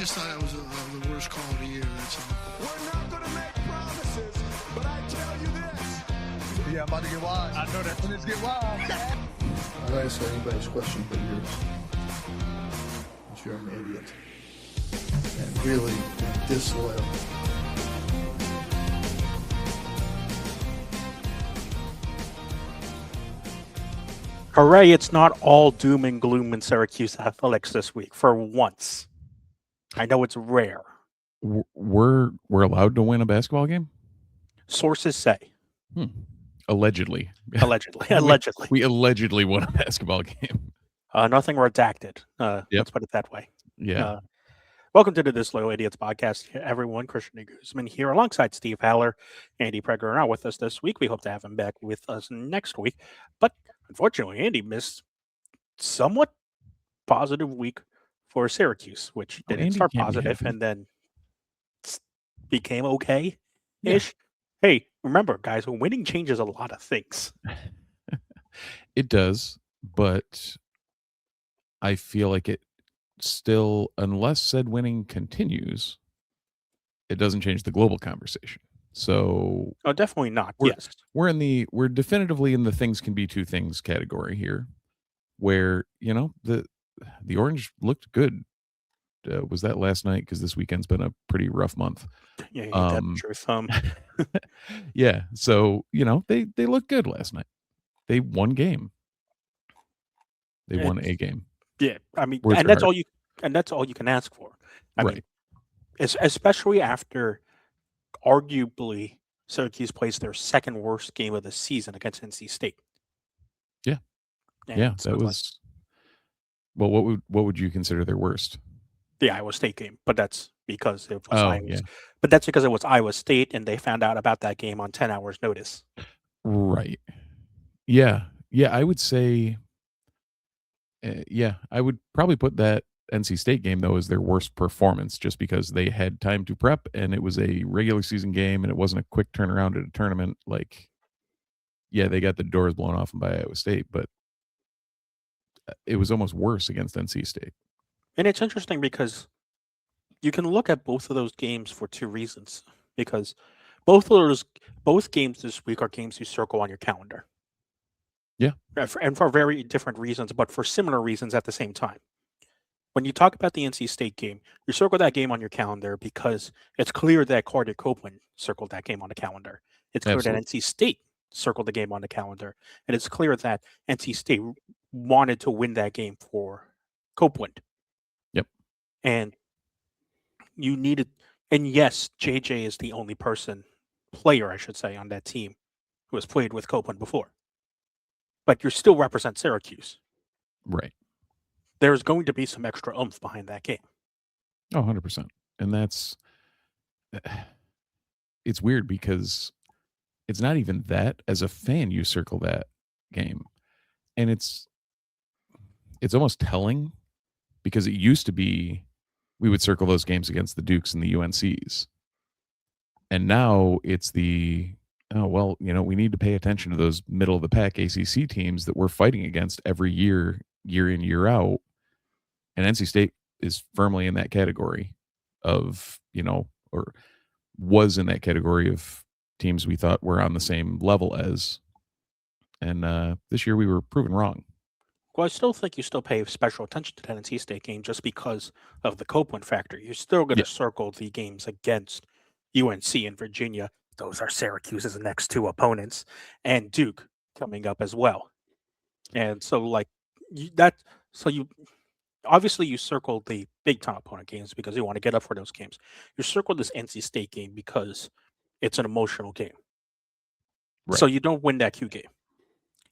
just thought that was the worst call of the year. That's all. We're not going to make promises, but I tell you this. Yeah, I'm about to get wild. I know that. Let's get wild. I don't answer anybody's question but yours. But you're an idiot. And really disloyal. Hooray, it's not all doom and gloom in Syracuse athletics this week, for once. I know it's rare. We're allowed to win a basketball game? Sources say. Allegedly. Allegedly. We allegedly won a basketball game. Nothing redacted. Let's put it that way. Yeah. Welcome to the Disloyal Idiots podcast, everyone. Christian Guzman here alongside Steve Haller. Andy Preger are not with us this week. We hope to have him back with us next week. But unfortunately, Andy missed somewhat positive week for Syracuse, which didn't start positive and then became okay-ish. Yeah. Hey, remember, guys, winning changes a lot of things. It does, but I feel like it still, unless said winning continues, it doesn't change the global conversation. So definitely not. We're definitively in the things can be two things category here, where the Orange looked good. Was that last night? Because this weekend's been a pretty rough month. Yeah, that's true. Yeah. So they looked good last night. They won game. They won a game. Yeah, I mean, and that's all you can ask for. I mean, especially after arguably Syracuse plays their second worst game of the season against NC State. Yeah, that was. Well, what would you consider their worst? The Iowa State game, but that's because it was But that's because it was Iowa State, and they found out about that game on 10 hours' notice. Right. Yeah. I would say. I would probably put that NC State game, though, as their worst performance, just because they had time to prep, and it was a regular season game, and it wasn't a quick turnaround at a tournament. They got the doors blown off them by Iowa State, but it was almost worse against NC State. And it's interesting because you can look at both of those games for two reasons, because both games this week are games you circle on your calendar. Yeah. And for very different reasons, but for similar reasons at the same time. When you talk about the NC State game, you circle that game on your calendar because it's clear that Carter Copeland circled that game on the calendar. It's clear that NC State circled the game on the calendar. And it's clear that NC State wanted to win that game for Copeland. Yep. And yes, JJ is the only player, I should say, on that team who has played with Copeland before. But you still represent Syracuse. Right. There's going to be some extra oomph behind that game. Oh, 100%. And it's weird because it's not even that. As a fan, you circle that game. And it's almost telling, because it used to be we would circle those games against the Dukes and the UNCs. And now it's we need to pay attention to those middle of the pack ACC teams that we're fighting against every year in, year out. And NC State is firmly in that category of, or was in that category of teams we thought were on the same level as. And this year we were proven wrong. Well, I still think you still pay special attention to that NC State game just because of the Copeland factor. You're still going to circle the games against UNC and Virginia. Those are Syracuse's next two opponents, and Duke coming up as well. And so, you obviously you circle the big time opponent games because you want to get up for those games. You circle this NC State game because it's an emotional game. Right. So you don't win that Q game.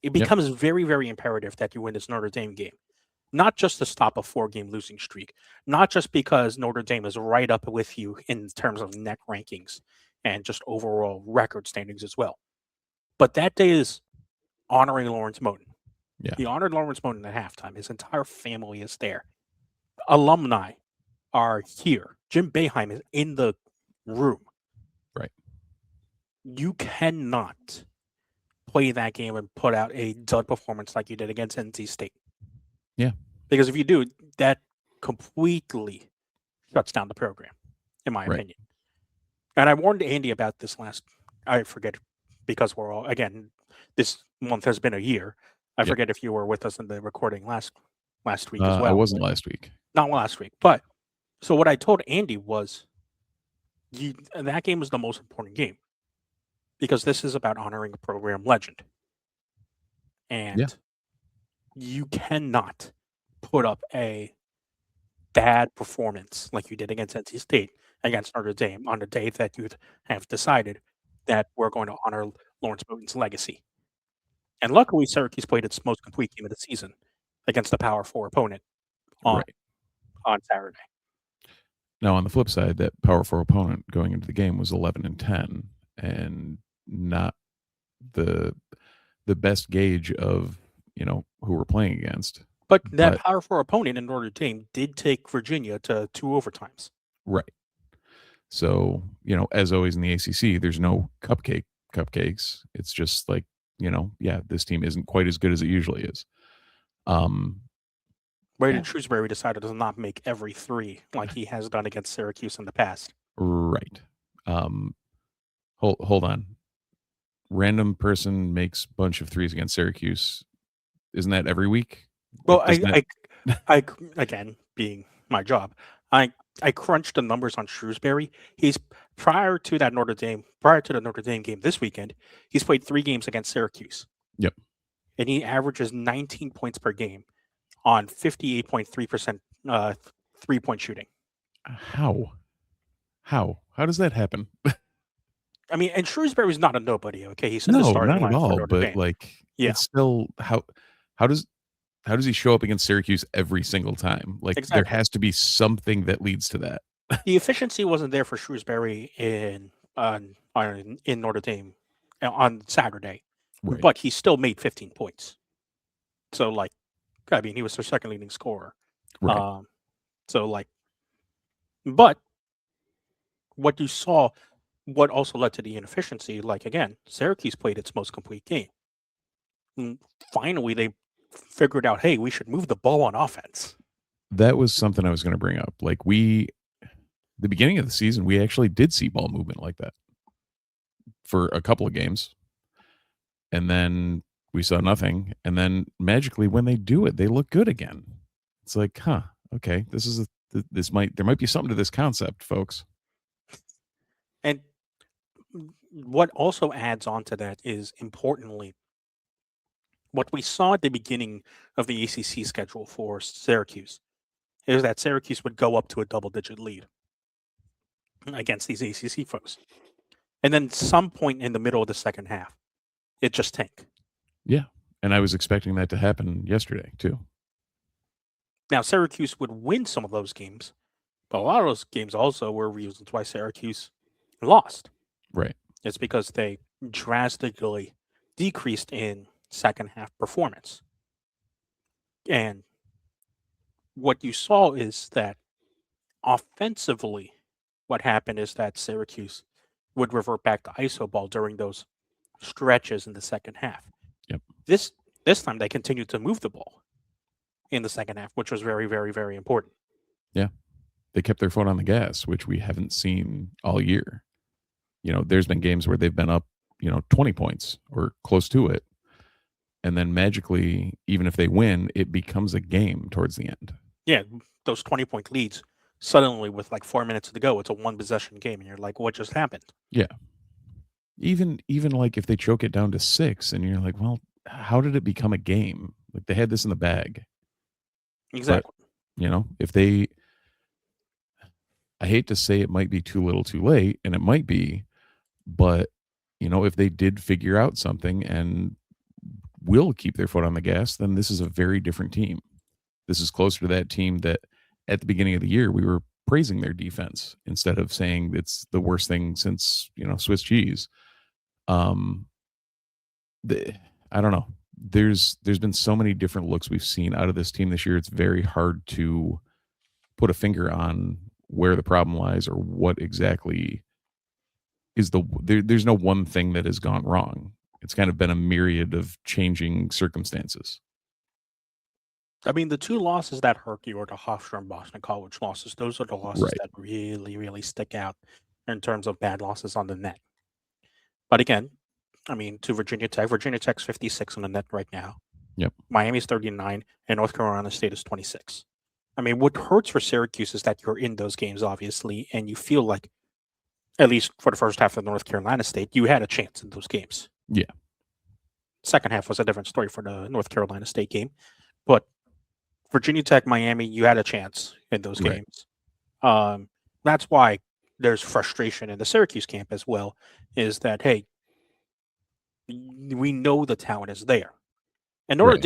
It becomes very, very imperative that you win this Notre Dame game. Not just to stop a 4-game losing streak, not just because Notre Dame is right up with you in terms of net rankings and just overall record standings as well. But that day is honoring Lawrence Moten. Yeah. He honored Lawrence Moten at halftime. His entire family is there. Alumni are here. Jim Boeheim is in the room. Right. You cannot play that game and put out a dud performance like you did against NC State. Yeah. Because if you do, that completely shuts down the program, in my Right. opinion. And I warned Andy about this I forget, because we're all, again, this month has been a year. I Yep. forget if you were with us in the recording last week as I well. wasn't last week. Not last week, but so what I told Andy was, that game is the most important game because this is about honoring a program legend, and you cannot put up a bad performance like you did against NC State, against Notre Dame, on the day that you have decided that we're going to honor Lawrence Moten's legacy. And luckily, Syracuse played its most complete game of the season against a Power 4 opponent on Right. on Saturday. Now, on the flip side, that Power 4 opponent going into the game was 11-10, and not the best gauge of who we're playing against. But that But- Power 4 opponent in Notre Dame did take Virginia to 2 overtimes. Right. So, as always in the ACC, there's no cupcakes. It's just like, this team isn't quite as good as it usually is. Braden Shrewsbury decided to not make every 3 like he has done against Syracuse in the past. Right. Hold on. Random person makes bunch of 3s against Syracuse. Isn't that every week? Well, Isn't that- I again, being my job, I crunched the numbers on Shrewsbury. He's prior to the Notre Dame game this weekend, he's played 3 games against Syracuse. Yep. And he averages 19 points per game on 58.3% 3-point shooting. How does that happen? I mean, and Shrewsbury's not a nobody. Okay, he's in the No, starting not line at for all. Notre But Dame. Yeah. it's still how does he show up against Syracuse every single time? Like, there Exactly. has to be something that leads to that. The efficiency wasn't there for Shrewsbury in Notre Dame on Saturday, Right. but he still made 15 points. So, like, I mean, he was their second leading scorer. Right. So, like, but what you saw, what also led to the inefficiency, like, again, Syracuse played its most complete game. And finally, they figured out, hey, we should move the ball on offense. That was something I was going to bring up. Like, the beginning of the season, we actually did see ball movement like that for a couple of games. And then we saw nothing. And then magically, when they do it, they look good again. It's like, okay, there might be something to this concept, folks. And what also adds on to that is, importantly, what we saw at the beginning of the ACC schedule for Syracuse is that Syracuse would go up to a double-digit lead against these ACC foes. And then some point in the middle of the second half, it just tanked. Yeah. And I was expecting that to happen yesterday, too. Now, Syracuse would win some of those games, but a lot of those games also were reasons why Syracuse lost. Right. It's because they drastically decreased in second half performance. And what you saw is that offensively, what happened is that Syracuse would revert back to iso ball during those stretches in the second half. Yep. This time they continued to move the ball in the second half, which was very, very, very important. Yeah. They kept their foot on the gas, which we haven't seen all year. There's been games where they've been up, 20 points or close to it. And then magically, even if they win, it becomes a game towards the end. Yeah, those 20-point leads, suddenly with like 4 minutes to go, it's a 1-possession game. And you're like, what just happened? Yeah. Even like if they choke it down to 6 and you're like, well, how did it become a game? Like, they had this in the bag. Exactly. But, I hate to say it might be too little too late, and it might be, but, if they did figure out something and will keep their foot on the gas, then this is a very different team. This is closer to that team that at the beginning of the year, we were praising their defense instead of saying it's the worst thing since, Swiss cheese. I don't know. There's been so many different looks we've seen out of this team this year. It's very hard to put a finger on where the problem lies or what exactly is there's no one thing that has gone wrong. It's kind of been a myriad of changing circumstances. I mean, the two losses that hurt you are the Hofstra and Boston College losses. Those are the losses Right. that really, really stick out in terms of bad losses on the net. But again, I mean, to Virginia Tech's 56 on the net right now. Yep. Miami's 39, and North Carolina State is 26. I mean, what hurts for Syracuse is that you're in those games, obviously, and you feel like, at least for the first half of North Carolina State, you had a chance in those games. Yeah. Second half was a different story for the North Carolina State game, but Virginia Tech, Miami, you had a chance in those Right. games. That's why there's frustration in the Syracuse camp as well. Is that, hey, we know the talent is there, and Right.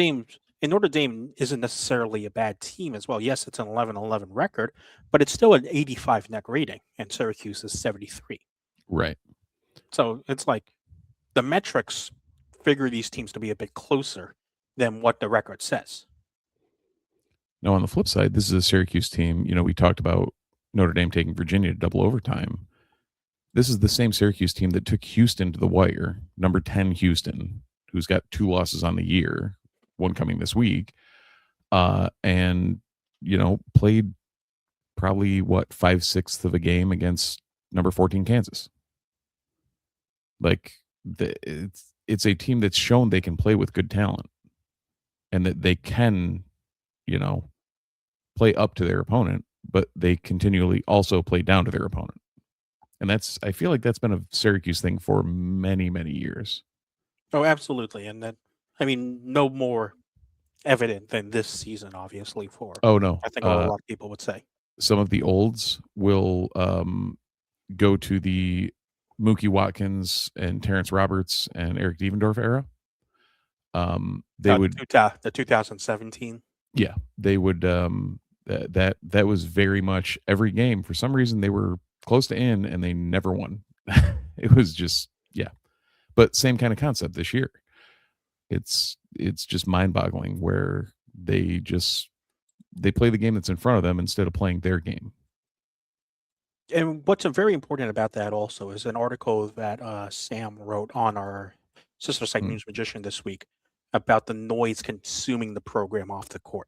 Notre Dame isn't necessarily a bad team as well. Yes, it's an 11-11 record, but it's still an 85 net rating, and Syracuse is 73. Right. So it's like the metrics figure these teams to be a bit closer than what the record says. Now, on the flip side, this is a Syracuse team. We talked about Notre Dame taking Virginia to double overtime. This is the same Syracuse team that took Houston to the wire, number 10 Houston, who's got 2 losses on the year, one coming this week, and, played probably, 5/6 of a game against number 14 Kansas. Like, it's a team that's shown they can play with good talent and that they can, play up to their opponent, but they continually also play down to their opponent. And I feel like that's been a Syracuse thing for many, many years. Oh, absolutely, and that, I mean, no more evident than this season, obviously. For Oh, no. I think what a lot of people would say. Some of the olds will go to the Mookie Watkins and Terrence Roberts and Eric Devendorf era. They would, The 2017. yeah, they would. That was very much every game. For some reason, they were close to in, and they never won. It was just, yeah. But same kind of concept this year. It's just mind-boggling where they play the game that's in front of them instead of playing their game. And what's very important about that also is an article that Sam wrote on our sister site News Magician this week about the noise consuming the program off the court,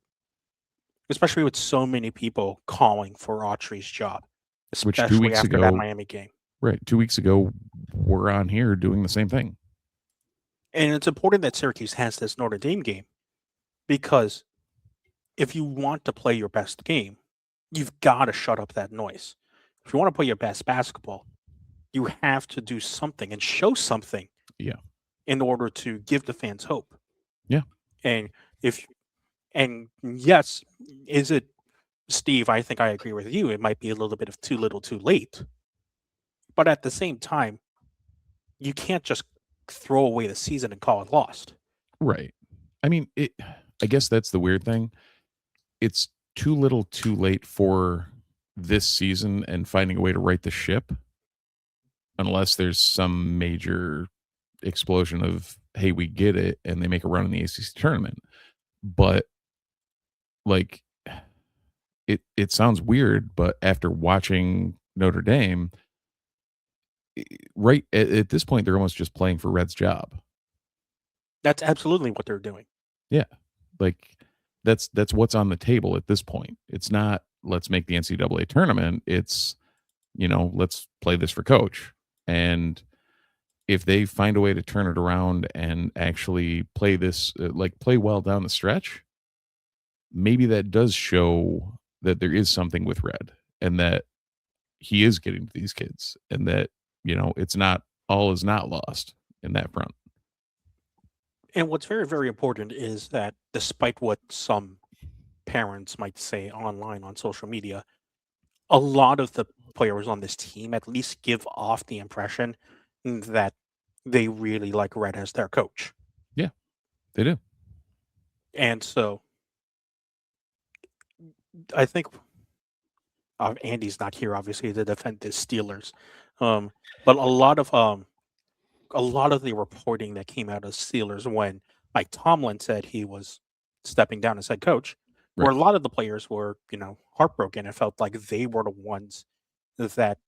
especially with so many people calling for Autry's job, Which 2 especially weeks after that ago, Miami game. right? 2 weeks ago, we're on here doing the same thing. And it's important that Syracuse has this Notre Dame game because if you want to play your best game, you've got to shut up that noise. If you want to play your best basketball, you have to do something and show something. Yeah. In order to give the fans hope. Yeah. And yes, is it, Steve? I think I agree with you. It might be a little bit of too little, too late. But at the same time, you can't just throw away the season and call it lost. Right. I mean, I guess that's the weird thing. It's too little, too late for this season and finding a way to right the ship, unless there's some major explosion of, hey, we get it, and they make a run in the ACC tournament. But like, it sounds weird, but after watching Notre Dame, right at this point, they're almost just playing for Red's job. That's absolutely what they're doing. Yeah, like that's what's on the table at this point. It's not let's make the NCAA tournament. It's let's play this for coach. And if they find a way to turn it around and actually play this, play well down the stretch, maybe that does show that there is something with Red and that he is getting to these kids and that, it's not all is not lost in that front. And what's very, very important is that despite what some parents might say online on social media, a lot of the players on this team at least give off the impression that they really like Red as their coach. Yeah, they do. And so I think Andy's not here, obviously, to defend the Steelers. But a lot of the reporting that came out of Steelers when Mike Tomlin said he was stepping down as head coach, where a lot of the players were, heartbroken and felt like they were the ones that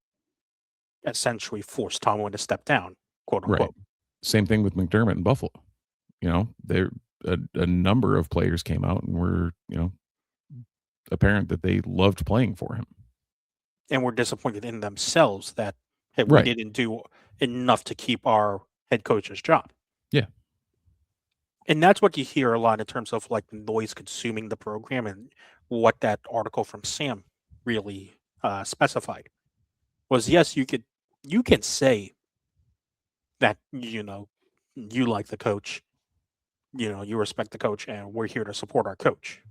essentially forced Tomlin to step down, quote unquote. Right. Same thing with McDermott in Buffalo. a number of players came out and were, apparent that they loved playing for him. And were disappointed in themselves that, hey, we Right. didn't do enough to keep our head coach's job. Yeah. And that's what you hear a lot in terms of like the noise consuming the program and what that article from Sam really specified was, yes, you can say that, you like the coach, you respect the coach, and we're here to support our coach.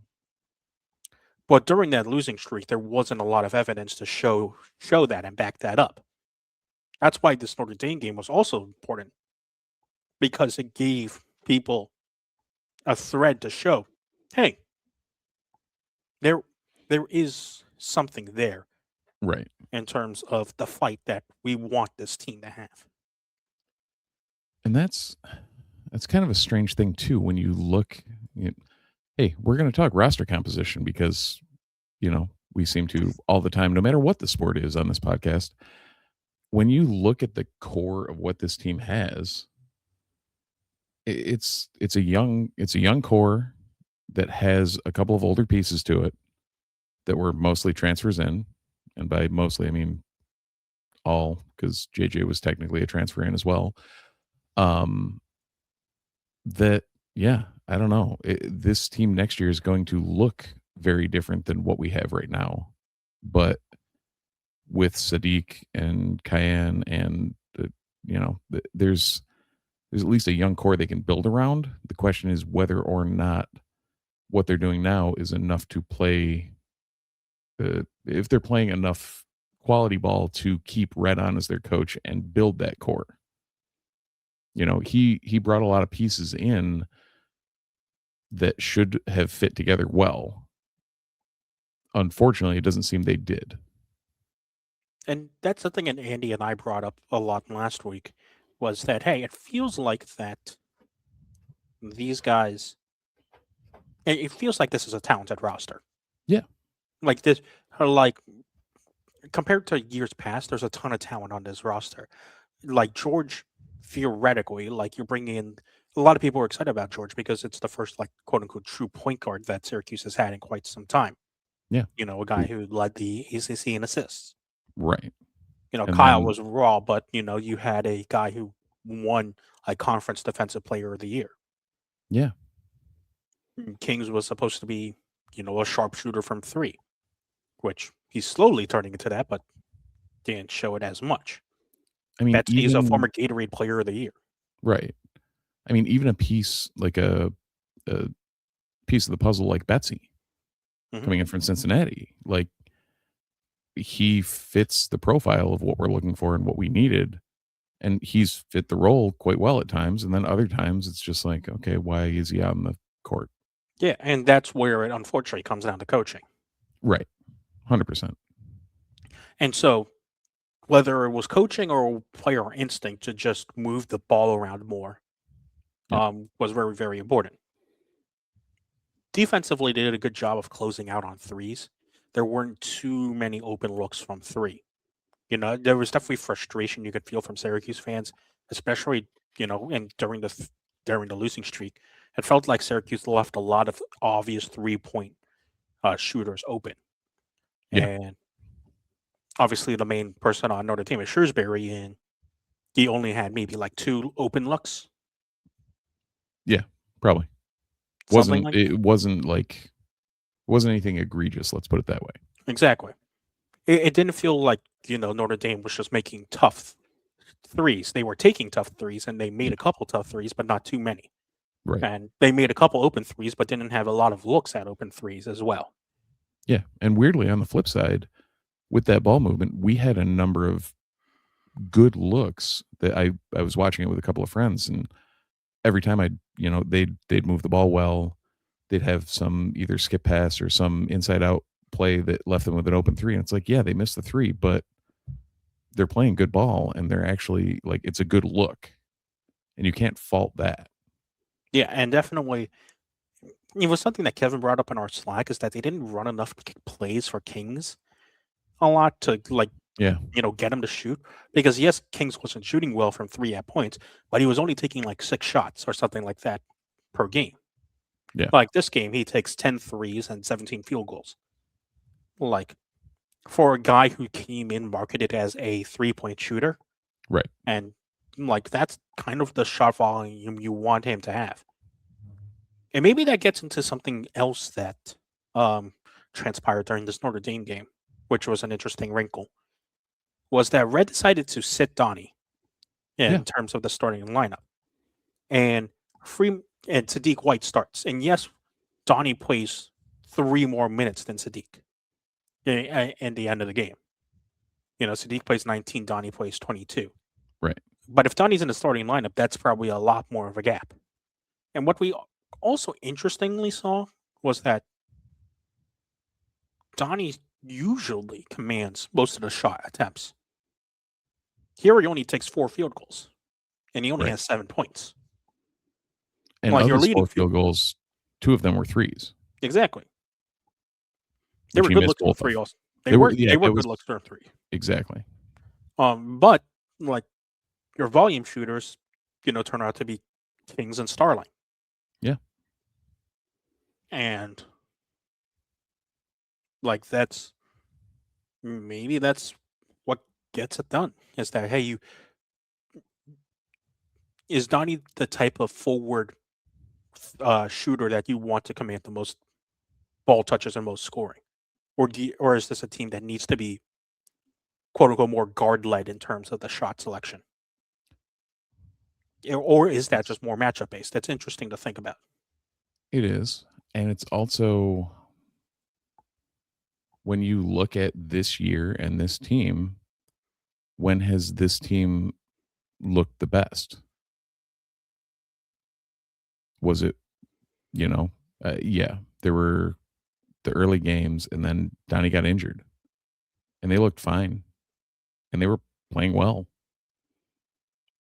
But during that losing streak, there wasn't a lot of evidence to show that and back that up. That's why this Notre Dame game was also important, because it gave people a thread to show, hey, there is something there Right. in terms of the fight that we want this team to have. And that's kind of a strange thing too when you look. Hey, we're going to talk roster composition because we seem to all the time, no matter what the sport is on this podcast. When you look at the core of what this team has, it's a young core that has a couple of older pieces to it that were mostly transfers in, and by mostly I mean all, because JJ was technically a transfer in as well. That, yeah, I don't know. This team next year is going to look very different than what we have right now. But with Sadiq and Cayenne and, there's at least a young core they can build around. The question is whether or not what they're doing now is enough to play, if they're playing enough quality ball to keep Red on as their coach and build that core. He brought a lot of pieces in that should have fit together well. Unfortunately, it doesn't seem they did. And that's something that Andy and I brought up a lot last week, was that, hey, it feels like that these guys, it feels like this is a talented roster. Yeah. Like this, like compared to years past, there's a ton of talent on this roster. Like George, theoretically, like you're bringing in, a lot of people are excited about George because it's the first, like, quote unquote, true point guard that Syracuse has had in quite some time. Yeah. A guy who led the ACC in assists. Right. And Kyle then, was raw, but you had a guy who won a conference defensive player of the year. Yeah. Kings was supposed to be, a sharpshooter from three, which he's slowly turning into that, but didn't show it as much. I mean, Betsy's a former Gatorade player of the year. Right. I mean, even a piece like a piece of the puzzle like Betsy coming in from Cincinnati, like he fits the profile of what we're looking for and what we needed. And he's fit the role quite well at times. And then other times it's just like, okay, why is he out on the court? Yeah. And that's where it unfortunately comes down to coaching. Right. 100%. And so whether it was coaching or player instinct to just move the ball around more, was very, very important. Defensively, they did a good job of closing out on threes. There weren't too many open looks from three. There was definitely frustration you could feel from Syracuse fans, especially, and during the losing streak. It felt like Syracuse left a lot of obvious 3-point shooters open. Yeah. And obviously the main person on Notre Dame is Shrewsbury, and he only had maybe like 2 open looks. Yeah, probably. It wasn't anything egregious, let's put it that way. Exactly. It didn't feel like, Notre Dame was just making tough threes. They were taking tough threes, and they made a couple tough threes, but not too many. Right. And they made a couple open threes, but didn't have a lot of looks at open threes as well. Yeah. And weirdly, on the flip side, with that ball movement, we had a number of good looks that I was watching it with a couple of friends, and every time they'd move the ball well. They'd have some either skip pass or some inside out play that left them with an open three. And it's like, yeah, they missed the three, but they're playing good ball and they're actually like, it's a good look and you can't fault that. Yeah. And definitely it was something that Kevin brought up in our Slack, is that they didn't run enough plays for Kings a lot to get him to shoot, because yes, Kings wasn't shooting well from three at points, but he was only taking like 6 shots or something like that per game. Yeah. Like this game, he takes 10 threes and 17 field goals. Like for a guy who came in marketed as a 3-point shooter, Right. and like that's kind of the shot volume you want him to have. And maybe that gets into something else that transpired during this Notre Dame game, which was an interesting wrinkle, was that Red decided to sit Donnie in Yeah. terms of the starting lineup. And Sadiq White starts. And yes, Donnie plays 3 more minutes than Sadiq in the end of the game. Sadiq plays 19, Donnie plays 22. Right. But if Donnie's in the starting lineup, that's probably a lot more of a gap. And what we also interestingly saw was that Donnie usually commands most of the shot attempts. Here he only takes 4 field goals, and he only Right. has 7 points. And Like of your his leading 4 field goals, 2 of them were threes. Exactly. They which were he good missed looks for both three of. also. They were- They were it good was- looks for 3. Exactly. But like your volume shooters, turn out to be Kings and Starling. Yeah. And like maybe that's what gets it done. Is that is Donnie the type of forward shooter that you want to command the most ball touches and most scoring, or is this a team that needs to be quote unquote more guard led in terms of the shot selection, or is that just more matchup based? That's interesting to think about. It is. And it's also, when you look at this year and this team, when has this team looked the best? Was it, yeah, there were the early games, and then Donnie got injured, and they looked fine, and they were playing well.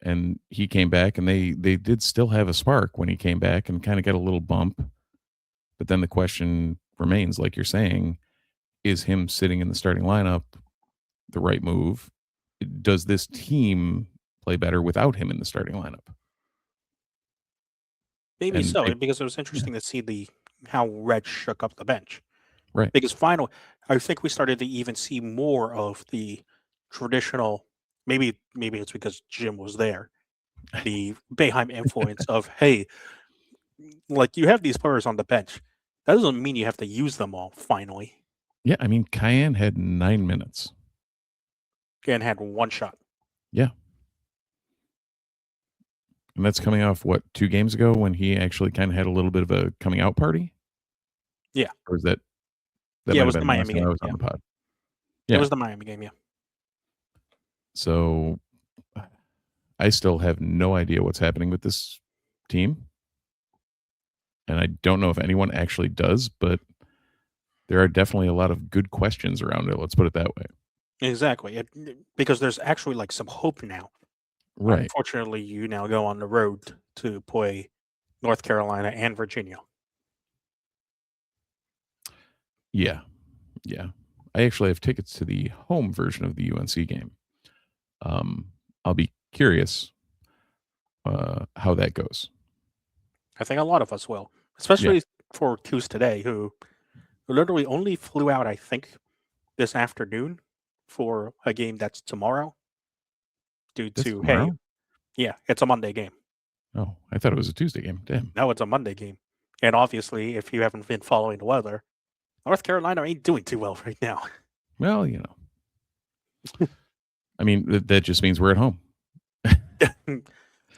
And he came back, and they did still have a spark when he came back and kind of got a little bump. But then the question remains, like you're saying, is him sitting in the starting lineup the right move? Does this team play better without him in the starting lineup? Maybe And so, they- because it was interesting to see how Red shook up the bench. Right. Because I think we started to even see more of the traditional. Maybe it's because Jim was there. The Boeheim influence of hey, like you have these players on the bench. That doesn't mean you have to use them all. Finally, Yeah, I mean, Cayenne had 9 minutes. and had 1 shot. Yeah. And that's coming off, 2 games ago when he actually kind of had a little bit of a coming out party? Yeah. Or is that Yeah, might it have was been the last Miami time I game, was on yeah. the pod. It Yeah. was the Miami game. Yeah. So I still have no idea what's happening with this team. And I don't know if anyone actually does, but there are definitely a lot of good questions around it. Let's put it that way. Exactly. Because there's actually like some hope now. Right. Unfortunately, you now go on the road to play North Carolina and Virginia. Yeah. Yeah. I actually have tickets to the home version of the UNC game. I'll be curious how that goes. I think a lot of us will, especially for Coos today, who literally only flew out, I think, this afternoon for a game that's tomorrow. Due That's to tomorrow? it's a Monday game. Oh, I thought it was a Tuesday game. Damn. No, it's a Monday game, and obviously, if you haven't been following the weather, North Carolina ain't doing too well right now. Well, I mean, that just means we're at home.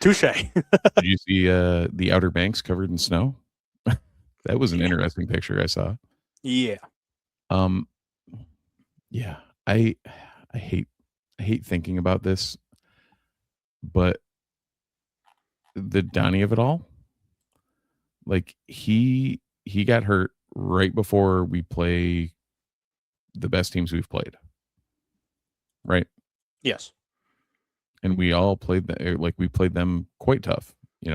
Touche. Did you see the Outer Banks covered in snow? That was an interesting picture I saw. Yeah. Yeah, I hate thinking about this, but the Donnie of it all, like he got hurt right before we play the best teams we've played, right? Yes. And we all played we played them quite tough.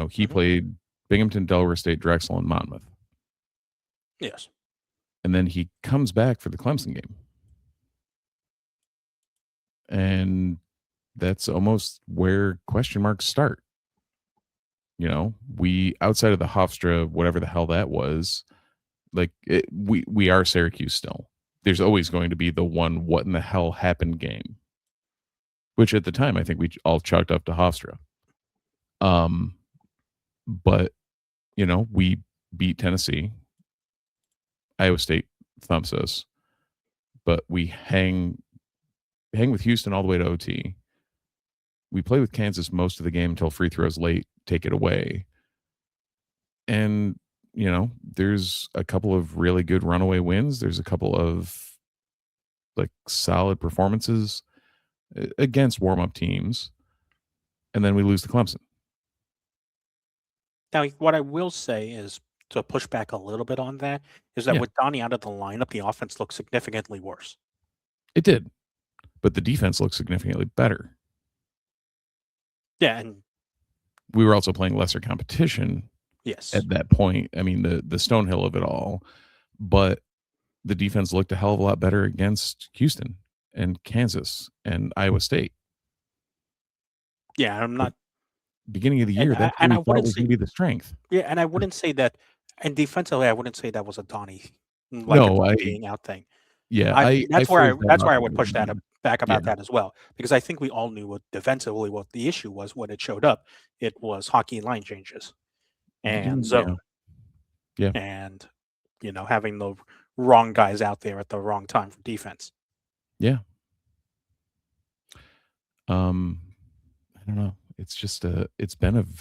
He played Binghamton, Delaware State, Drexel, and Monmouth. Yes. And then he comes back for the Clemson game. And that's almost where question marks start. we outside of the Hofstra, whatever the hell that was, like we are Syracuse still. There's always going to be the one what in the hell happened game, which at the time I think we all chalked up to Hofstra. But we beat Tennessee. Iowa State thumps us, but we hang with Houston all the way to OT. We play with Kansas most of the game until free throws late take it away. And, there's a couple of really good runaway wins. There's a couple of like solid performances against warm-up teams. And then we lose to Clemson. Now, what I will say is, to push back a little bit on that, is that with Donnie out of the lineup, the offense looks significantly worse. It did. But the defense looks significantly better. Yeah, and we were also playing lesser competition. Yes. At that point, I mean, the Stonehill of it all, but the defense looked a hell of a lot better against Houston and Kansas and Iowa State. Yeah, I'm not. Beginning of the year, that's what we thought was going to be the strength. Yeah, and I wouldn't say that, and defensively, I wouldn't say that was a Donnie being out thing. Yeah, that's where I would push that back about that as well, because I think we all knew what the issue was when it showed up. It was hockey line changes and zone. Yeah. And having the wrong guys out there at the wrong time for defense. Yeah. I don't know. It's just it's been I've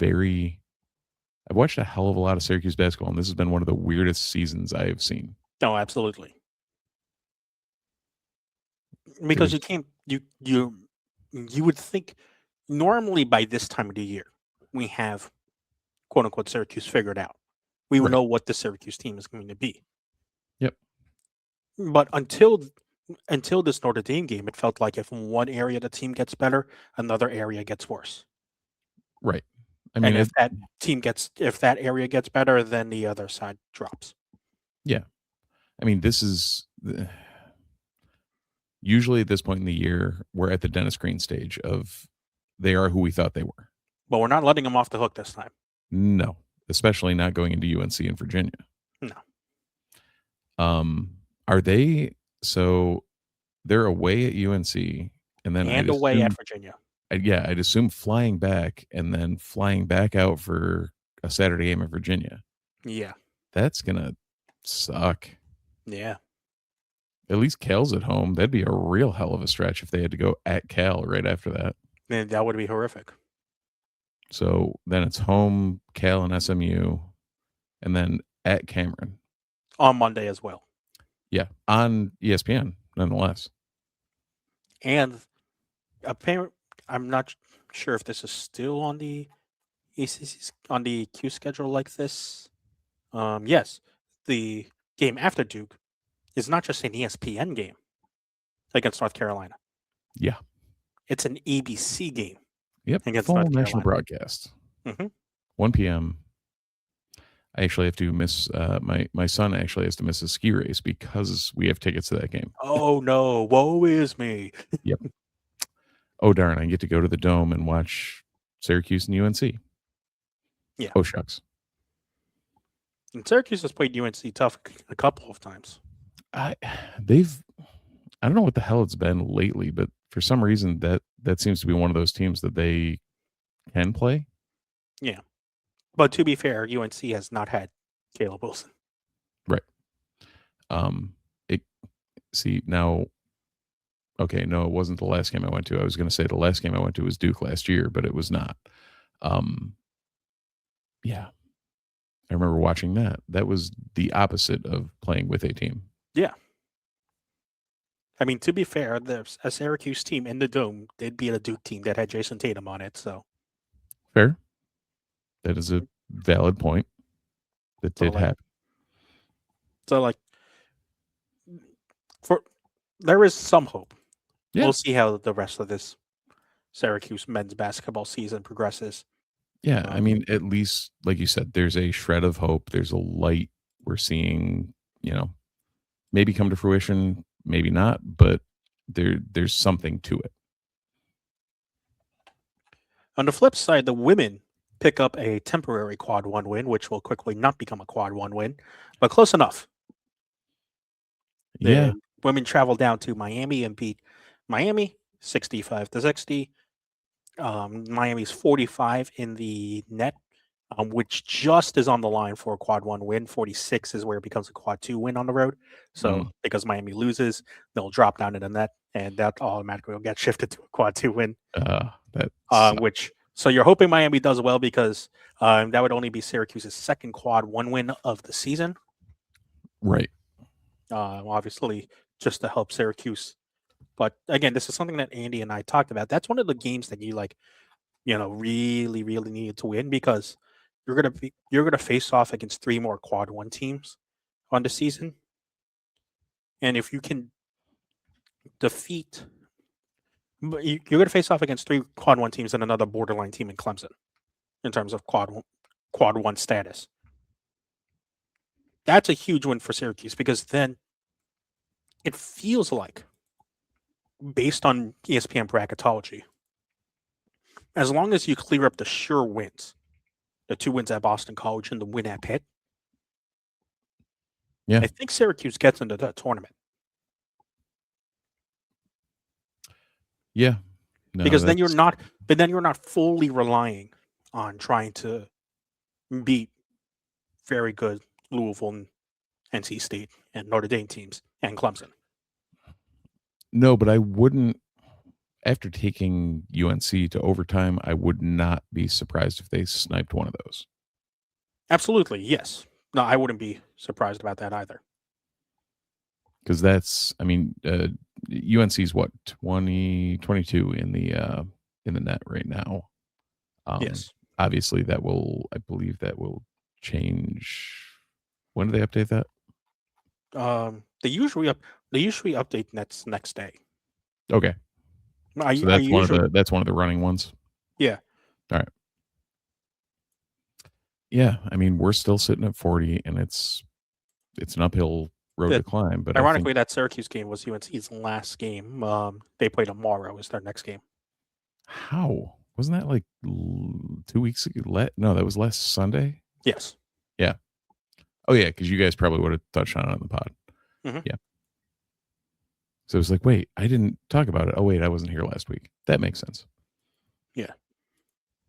watched a hell of a lot of Syracuse basketball, and this has been one of the weirdest seasons I have seen. No, absolutely. Because you would think normally by this time of the year we have quote unquote Syracuse figured out. We will know what the Syracuse team is going to be. Yep. But until this Notre Dame game, it felt like if one area of the team gets better, another area gets worse. Right. I mean, if that area gets better, then the other side drops. Yeah. I mean, this is usually at this point in the year, we're at the Dennis Green stage of they are who we thought they were. But we're not letting them off the hook this time. No, especially not going into UNC and Virginia. No. Are they? So they're away at UNC and then away at Virginia. I'd assume flying back and then flying back out for a Saturday game at Virginia. Yeah. That's going to suck. Yeah. At least Cal's at home. That'd be a real hell of a stretch if they had to go at Cal right after that. Man, that would be horrific. So then it's home, Cal and SMU, and then at Cameron. On Monday as well. Yeah, on ESPN, nonetheless. And apparently, I'm not sure if this is still on the Q schedule like this. Yes, the game after Duke is not just an ESPN game against North Carolina. Yeah. It's an ABC game. Yep, against full North national Carolina. broadcast. Mm-hmm. 1 p.m. I actually have to miss, my son actually has to miss a ski race because we have tickets to that game. Oh, no. Woe is me. Yep. Oh, darn. I get to go to the Dome and watch Syracuse and UNC. Yeah. Oh, shucks. And Syracuse has played UNC tough a couple of times. I don't know what the hell it's been lately, but for some reason that seems to be one of those teams that they can play. Yeah. But to be fair, UNC has not had Caleb Wilson. Right. Okay, no, it wasn't the last game I went to. I was going to say the last game I went to was Duke last year, but it was not. Yeah. I remember watching that. That was the opposite of playing with a team. Yeah. I mean, to be fair, there's a Syracuse team in the Dome did beat a Duke team that had Jason Tatum on it. So fair. That is a valid point. That did happen. So, there is some hope. Yeah. We'll see how the rest of this Syracuse men's basketball season progresses. Yeah, I mean, at least, like you said, there's a shred of hope. There's a light we're seeing, maybe come to fruition, maybe not, but there's something to it. On the flip side, the women pick up a temporary quad 1 win, which will quickly not become a quad 1 win, but close enough. Yeah. The women traveled down to Miami and beat Miami 65-60. Miami's 45 in the net, which just is on the line for a quad 1 win. 46 is where it becomes a quad 2 win on the road. So because Miami loses, they'll drop down in the net, and that automatically will get shifted to a quad 2 win. So you're hoping Miami does well, because that would only be Syracuse's second quad 1 win of the season. Right. Obviously, just to help Syracuse. But again, this is something that Andy and I talked about. That's one of the games that you really, really needed to win, because you're gonna face off against 3 more quad 1 teams on the season. And if you can defeat, you're gonna face off against 3 quad 1 teams and another borderline team in Clemson in terms of quad 1 status. That's a huge win for Syracuse, because then it feels like, based on ESPN bracketology, as long as you clear up the sure wins, the 2 wins at Boston College and the win at Pitt, I think Syracuse gets into the tournament. Yeah. No, because then you're not fully relying on trying to beat very good Louisville and NC State and Notre Dame teams and Clemson. No, but I wouldn't. After taking UNC to overtime, I would not be surprised if they sniped one of those. Absolutely, yes. No, I wouldn't be surprised about that either. Because that's, UNC's what, 22 in the net right now. Yes. Obviously, I believe that will change. When do they update that? They usually update next day. Okay. So that's one of the running ones. Yeah. All right. Yeah, we're still sitting at 40, and it's an uphill road to climb. But ironically, that Syracuse game was UNC's last game. They play tomorrow is their next game. How? Wasn't that like 2 weeks ago? No, that was last Sunday. Yes. Yeah. Oh yeah, because you guys probably would have touched on it on the pod. Mm-hmm. Yeah. So it was like, wait, I didn't talk about it. Oh wait, I wasn't here last week. That makes sense. Yeah.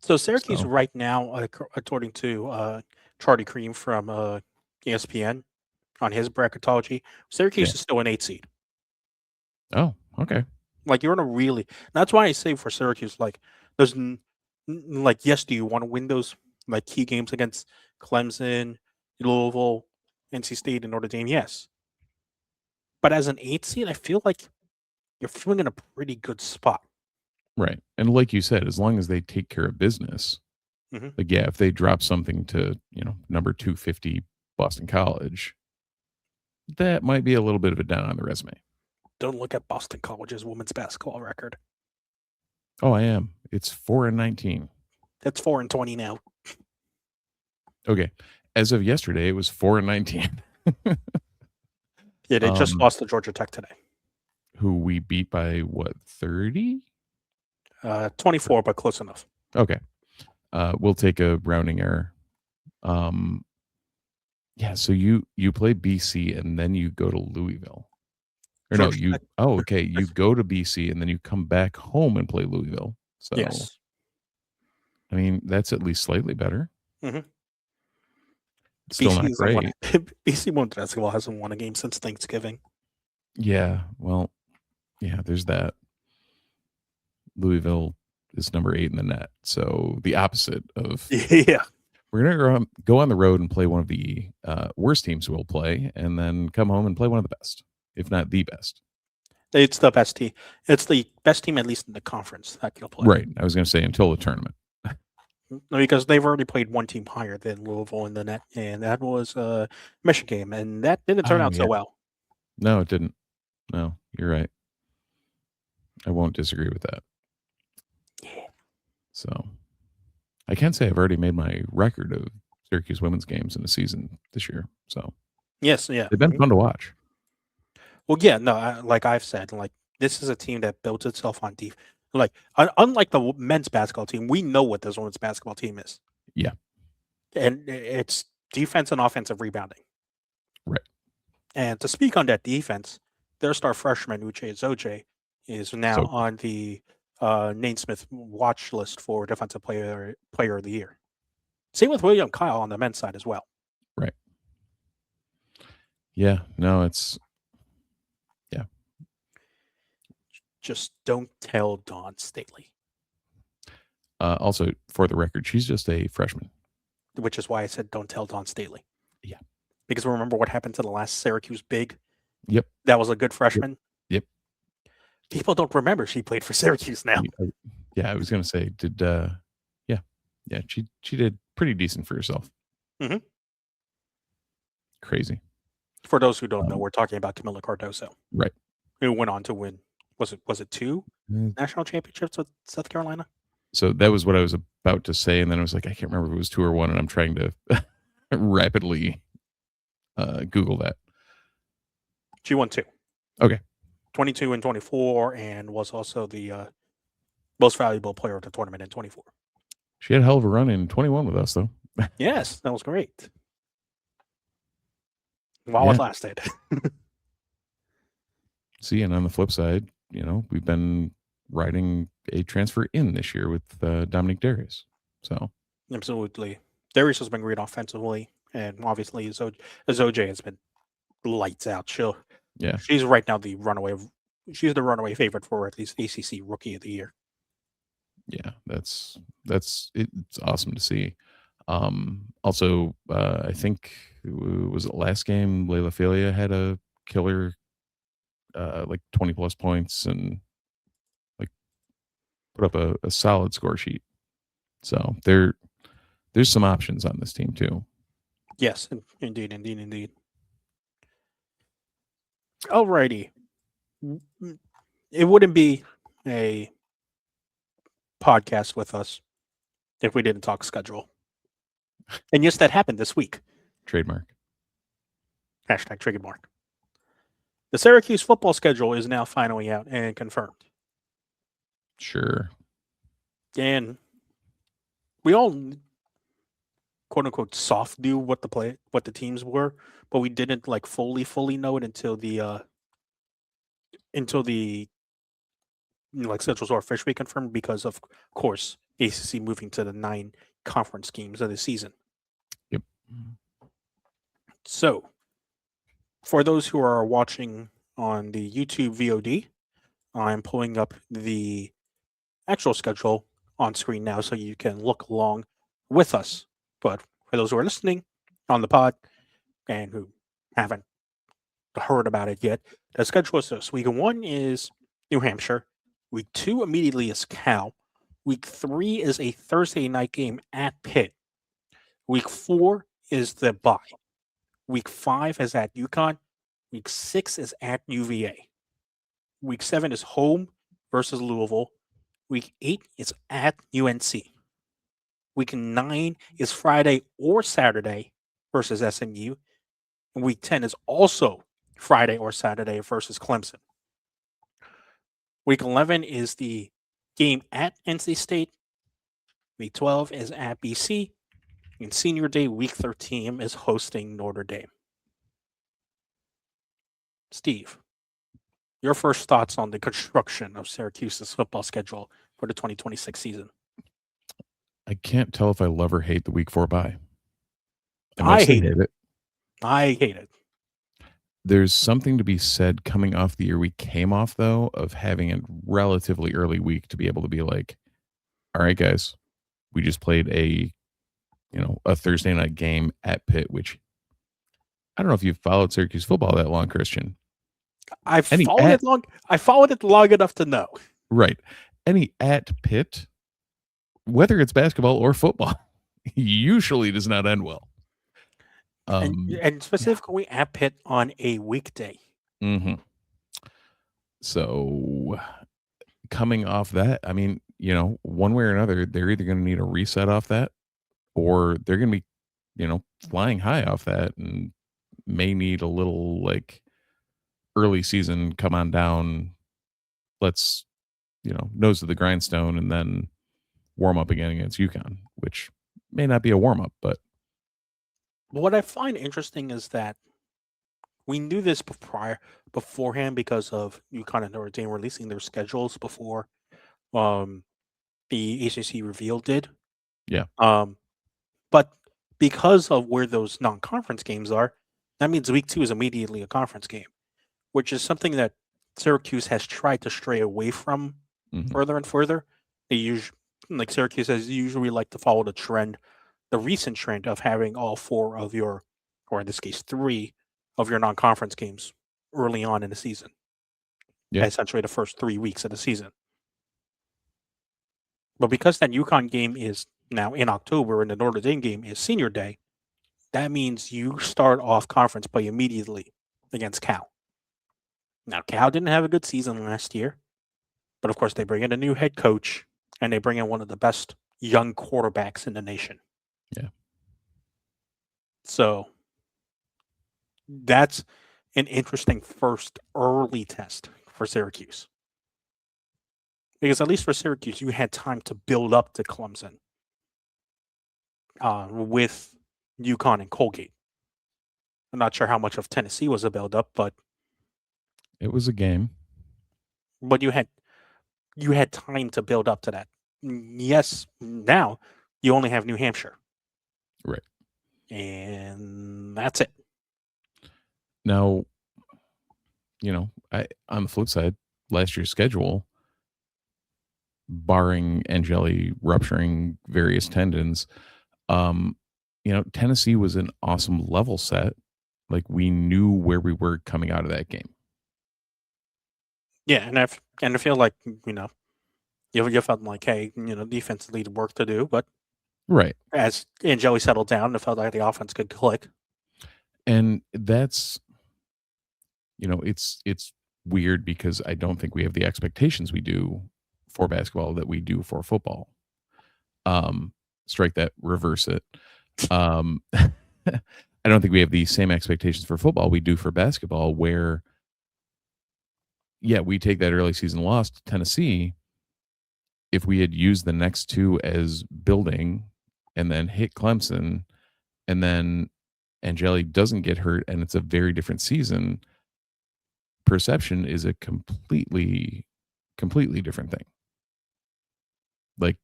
So Syracuse right now, according to Charlie Cream from ESPN on his bracketology, Syracuse is still an 8 seed. Oh, okay. Like, you're in a really. That's why I say for Syracuse, like, there's yes, do you want to win those key games against Clemson, Louisville, NC State, and Notre Dame? Yes. But as an 8 seed, I feel like you're feeling in a pretty good spot. Right. And like you said, as long as they take care of business, if they drop something to, number 250 Boston College, that might be a little bit of a down on the resume. Don't look at Boston College's women's basketball record. Oh, I am. It's 4-19. That's 4-20 now. Okay. As of yesterday, it was 4-19. Yeah, they just lost to Georgia Tech today. Who we beat by what, 30? 24, but close enough. Okay. We'll take a rounding error. Yeah, so you play BC and then you go to Louisville. Or no, you go to BC and then you come back home and play Louisville. So yes. That's at least slightly better. Mm-hmm. Still not great. BC women's basketball hasn't won a game since Thanksgiving. Yeah, well, yeah, there's that. Louisville is number 8 in the net, so the opposite of We're gonna go on the road and play one of the worst teams we'll play, and then come home and play one of the best, if not the best. It's the best team. It's the best team, at least in the conference, that you'll play. Right. I was going to say until the tournament. No, because they've already played one team higher than Louisville in the net, and that was Michigan, and that didn't turn out so well. No, it didn't. No, you're right. I won't disagree with that. Yeah. So I can say I've already made my record of Syracuse women's games in a season this year. So yes, yeah, they've been fun to watch. Well, yeah, no, like I've said, this is a team that builds itself on defense. Unlike the men's basketball team, we know what this women's basketball team is. Yeah. And it's defense and offensive rebounding. Right. And to speak on that defense, their star freshman, Uche Zoje, is now So- on the Naismith watch list for Defensive Player of the Year. Same with William Kyle on the men's side as well. Right. Yeah. No, it's Just don't tell Dawn Staley, also for the record, she's just a freshman. which is why I said don't tell Dawn Staley. Yeah. Because remember what happened to the last Syracuse big? Yep. That was a good freshman. Yep. People don't remember she played for Syracuse now. Yeah, I was gonna say, yeah, she did pretty decent for herself. Mhm. Crazy. For those who don't know, we're talking about Camila Cardoso, Right. who went on to win. Was it 2 Mm. national championships with South Carolina? So that was what I was about to say, and then I was like, I can't remember if it was 2 or 1, and I'm trying to rapidly Google that. She won 2. Okay. 22 and 24, and was also the most valuable player of the tournament in 24. She had a hell of a run in 21 with us, though. Yes, that was great. While it Yeah. lasted. See, and on the flip side, we've been riding a transfer in this year with Dominique Darius. So Absolutely. Darius has been great offensively, and obviously Zoje has been lights out. Yeah. She's right now she's the runaway favorite for at least ACC Rookie of the Year. yeah, it's awesome to see. Also, I think was it last game, Layla Filia had a killer, like 20 plus points and like put up a solid score sheet. So there's some options on this team too. Yes, indeed. Alrighty. It wouldn't be a podcast with us if we didn't talk schedule. And yes, that happened this week. Trademark. Hashtag trademark. The Syracuse football schedule is now finally out and confirmed. Sure. And we all quote unquote soft knew what the teams were, but we didn't like fully know it until the schedules are officially confirmed, because of course ACC moving to the 9 conference games of the season. Yep. So, for those who are watching on the YouTube VOD, I'm pulling up the actual schedule on screen now so you can look along with us. But for those who are listening on the pod and who haven't heard about it yet, the schedule is this. Week 1 is New Hampshire. Week 2 immediately is Cal. Week 3 is a Thursday night game at Pitt. Week 4 is the bye. Week 5 is at UConn. Week 6 is at UVA. Week 7 is home versus Louisville. Week 8 is at UNC. Week 9 is Friday or Saturday versus SMU. And week 10 is also Friday or Saturday versus Clemson. Week 11 is the game at NC State. Week 12 is at BC. And Senior Day, Week 13 is hosting Notre Dame. Steve, your first thoughts on the construction of Syracuse's football schedule for the 2026 season? I can't tell if I love or hate the week 4 bye. I hate it. I hate it. There's something to be said coming off the year we came off, though, of having a relatively early week to be able to be like, all right, guys, we just played a Thursday night game at Pitt, which I don't know if you've followed Syracuse football that long, Christian. I followed it long enough to know. Right. Any at Pitt, whether it's basketball or football, usually does not end well. And specifically at Pitt on a weekday. Mm-hmm. So coming off that, I mean, one way or another, they're either going to need a reset off that, or they're going to be, flying high off that and may need a little like early season, come on down. Let's, nose to the grindstone and then warm up again against UConn, which may not be a warm up, but What I find interesting is that we knew this beforehand because of UConn and Notre Dame releasing their schedules before um, the ACC reveal did. yeah, But because of where those non-conference games are, that means week 2 is immediately a conference game, which is something that Syracuse has tried to stray away from mhm. further and further. Like Syracuse has usually like to follow the recent trend of having all 4 of your, or in this case 3 of your non-conference games early on in the season. Yeah. Essentially the first 3 weeks of the season. But because that UConn game is now in October and the Notre Dame game is senior day, that means you start off conference play immediately against Cal. Now, Cal didn't have a good season last year, but of course they bring in a new head coach and they bring in one of the best young quarterbacks in the nation. Yeah. So that's an interesting first early test for Syracuse. Because at least for Syracuse, you had time to build up to Clemson with UConn and Colgate. I'm not sure how much of Tennessee was a build up, but It was a game. you had time to build up to that. Yes, now you only have New Hampshire. Right. And that's it. Now, on the flip side, last year's schedule, barring Angeli rupturing various tendons, Tennessee was an awesome level set. Like, we knew where we were coming out of that game. Yeah, and I feel like, you felt like, hey, defensively the work to do, but Right. as Angeli settled down, it felt like the offense could click. And that's, it's weird because I don't think we have the expectations we do for basketball that we do for football. Strike that, reverse it. I don't think we have the same expectations for football we do for basketball, where, yeah, we take that early season loss to Tennessee. If we had used the next 2 as building and then hit Clemson, and then Angeli doesn't get hurt and it's a very different season, perception is a completely different thing. Like,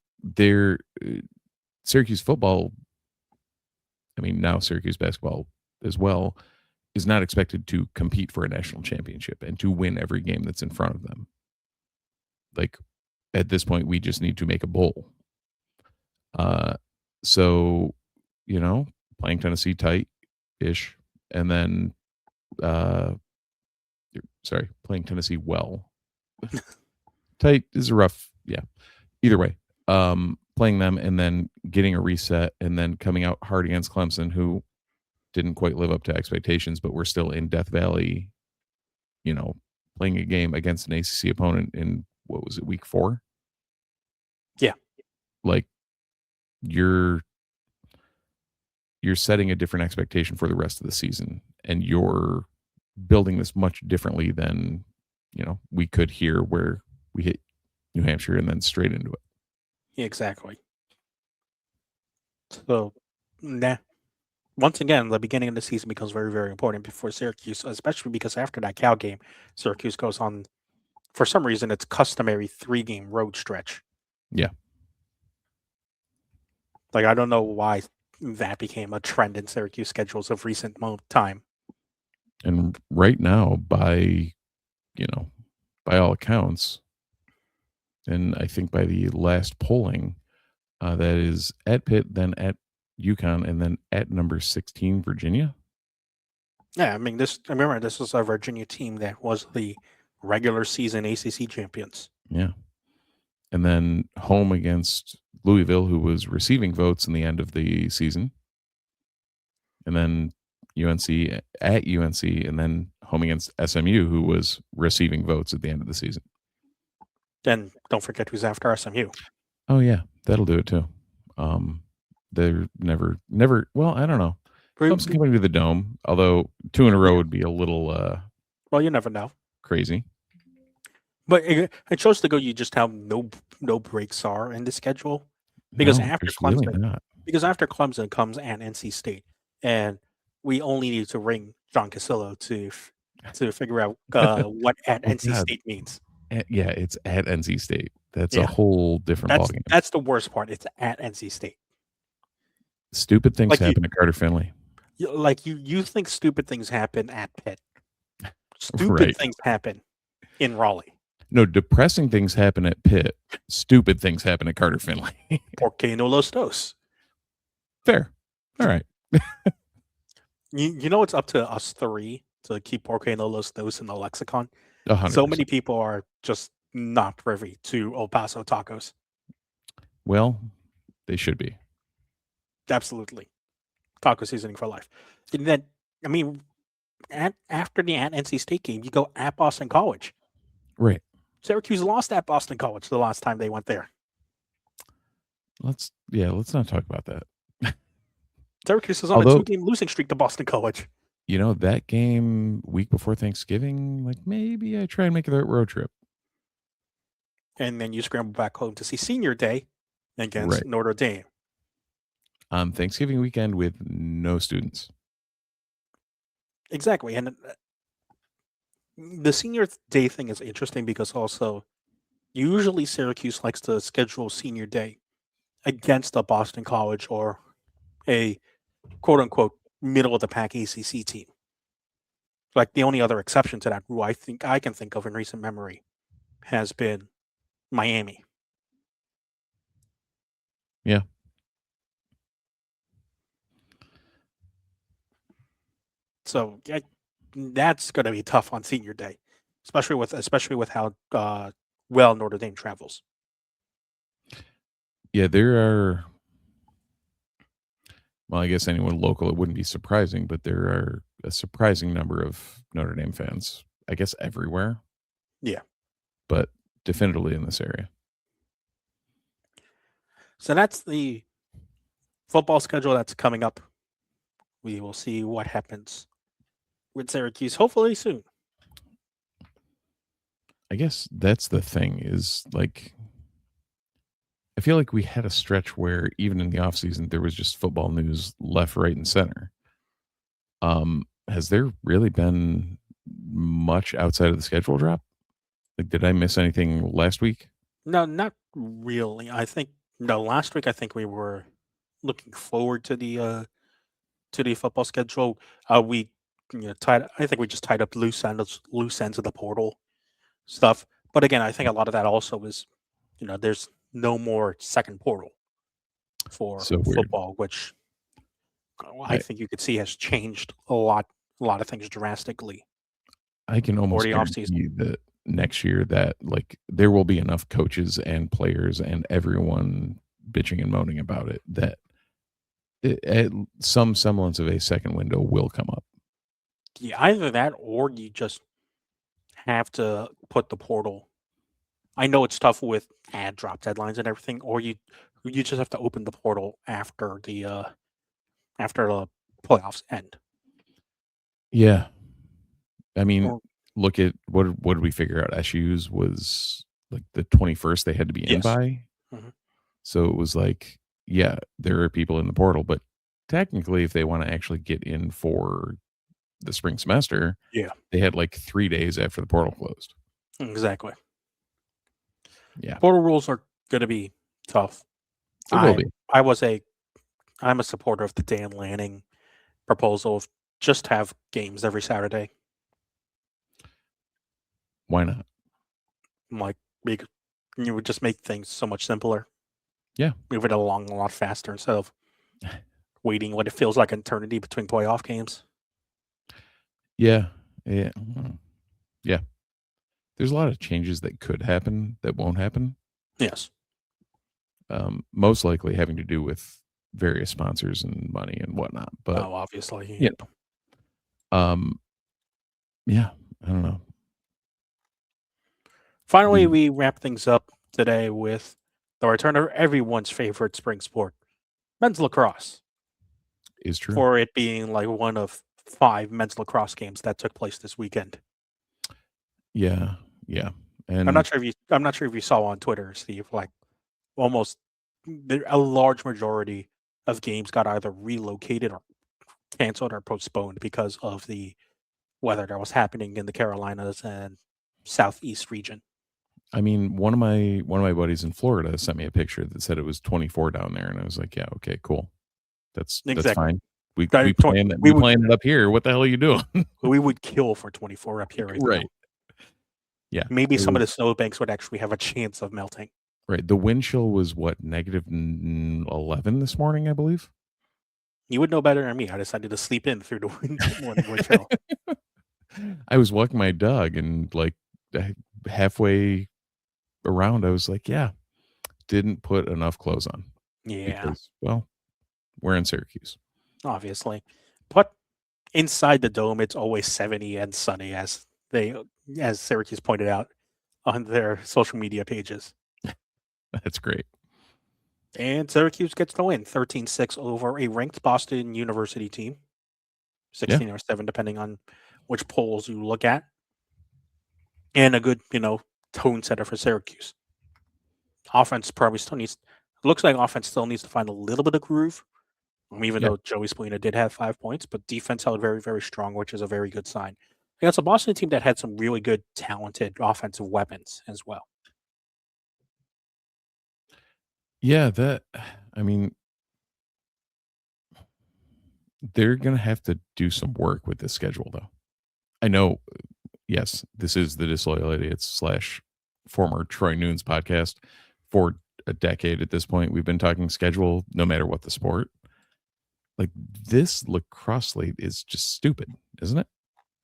Syracuse football, now Syracuse basketball as well, is not expected to compete for a national championship and to win every game that's in front of them. Like, at this point, we just need to make a bowl. So, playing Tennessee tight-ish, and then, playing Tennessee well. Tight is a rough, yeah. Either way, playing them and then getting a reset and then coming out hard against Clemson, who didn't quite live up to expectations, but we're still in Death Valley, playing a game against an ACC opponent in, what was it, week 4? Yeah. Like, you're setting a different expectation for the rest of the season, and you're building this much differently than, we could here, where we hit New Hampshire and then straight into it. Yeah, exactly. So, once again, the beginning of the season becomes very, very important before Syracuse, especially because after that Cal game, Syracuse goes on, for some reason, its customary 3-game road stretch. Yeah. Like, I don't know why that became a trend in Syracuse schedules of recent time. And right now, by all accounts, and I think by the last polling, that is at Pitt, then at UConn, and then at number 16, Virginia. Yeah, remember this was a Virginia team that was the regular season ACC champions. Yeah. And then home against Louisville, who was receiving votes in the end of the season. And then UNC at UNC, and then home against SMU, who was receiving votes at the end of the season. Then don't forget who's after SMU. Oh yeah, that'll do it too. They're never. Well, I don't know. Clemson coming to the Dome, although 2 in a row would be a little. Well, you never know. Crazy. But it shows to go you just how no breaks are in the schedule, because after Clemson, really not. Because after Clemson comes and NC State, and we only need to ring John Casillo to figure out what at Oh NC God, State means. yeah, it's at NC State. That's a Yeah, whole different that's ballgame. that's the worst part. It's at NC State. Stupid things Like happen at Carter Finley. you think stupid things happen at Pitt. Stupid Right. things happen in Raleigh. No, depressing things happen at Pitt. Stupid things happen at Carter Finley. Porque no los dos. Fair. All right. You know it's up to us three to keep Porque no los dos in the lexicon. 100%. So many people are just not privy to El Paso tacos. Well, they should be. Absolutely. Taco seasoning for life. And then, I mean, after the at NC State game, you go at Boston College. Right. Syracuse lost at Boston College the last time they went there. Let's not talk about that. Syracuse is on a 2-game losing streak to Boston College. You know, that game week before Thanksgiving, like maybe I try and make it a road trip. And then you scramble back home to see Senior Day against Notre Dame. On Thanksgiving weekend with no students. Exactly. And the Senior Day thing is interesting because also usually Syracuse likes to schedule Senior Day against a Boston College or a quote-unquote middle-of-the-pack ACC team. Like the only other exception to that rule I think I can think of in recent memory has been Miami. Yeah. So that's going to be tough on Senior Day, especially with how well Notre Dame travels. Yeah, there are. Well, I guess anyone local, it wouldn't be surprising, but there are a surprising number of Notre Dame fans, I guess, everywhere. Yeah. But definitively in this area. So that's the football schedule that's coming up. We will see what happens with Syracuse, hopefully soon. I guess that's the thing is like, I feel like we had a stretch where even in the offseason, there was just football news left, right, and center. Has there really been much outside of the schedule drop? Like, did I miss anything last week? No, not really. Last week I think we were looking forward to the football schedule. I think we just tied up loose ends of the portal stuff. But again, I think a lot of that also is, there's no more second portal for football, which I think you could see has changed a lot of things drastically. I can almost guarantee that next year that like there will be enough coaches and players and everyone bitching and moaning about it that some semblance of a second window will come up. Yeah, either that or you just have to put the portal. I know it's tough with ad drop deadlines and everything, or you just have to open the portal after the playoffs end. Yeah, I mean, look at what did we figure out? SU's was like the 21st they had to be in by. Mm-hmm. So it was like, yeah, there are people in the portal, but technically, if they want to actually get in for the spring semester, they had like 3 days after the portal closed. Exactly. Yeah, portal rules are going to be tough. It will be. I'm a supporter of the Dan Lanning proposal of just have games every Saturday. Why not? Like, you would just make things so much simpler. Yeah. Move it along a lot faster instead of waiting what it feels like an eternity between playoff games. Yeah. There's a lot of changes that could happen that won't happen. Yes. Most likely having to do with various sponsors and money and whatnot. But obviously. Yeah. I don't know. Finally, we wrap things up today with the return of everyone's favorite spring sport, men's lacrosse. Is true. For it being like one of 5 men's lacrosse games that took place this weekend. Yeah. And I'm not sure if you saw on Twitter, Steve, like almost a large majority of games got either relocated or canceled or postponed because of the weather that was happening in the Carolinas and Southeast region. I mean, one of my buddies in Florida sent me a picture that said it was 24 down there, and I was like, yeah, okay, cool. That's Exactly. fine. We That- plan that. we We would- planned it up here. What the hell are you doing? We would kill for 24 up here right now. Right. Yeah. Maybe it some of the was- snowbanks would actually have a chance of melting. Right. The wind chill was what, negative 11 this morning, I believe. You would know better than me. I decided to sleep in through the morning wind chill. I was walking my dog, and like halfway around, I was like, yeah, didn't put enough clothes on. Yeah, Because, well, we're in Syracuse. obviously. But inside the dome, it's always 70 and sunny, as Syracuse pointed out on their social media pages. That's great. And Syracuse gets the win, 13-6 over a ranked Boston University team, 16 or 7, depending on which polls you look at. And a good, tone setter for Syracuse. Offense probably still looks like offense still needs to find a little bit of groove. Even though Joey Spallina did have 5 points, but defense held very, very strong, which is a very good sign. Against a Boston team that had some really good, talented offensive weapons as well. Yeah, they're going to have to do some work with this schedule, though. I know, yes, this is the Disloyal Idiots / former Troy Nunes podcast. For a decade at this point, we've been talking schedule no matter what the sport. Like, this lacrosse slate is just stupid, isn't it?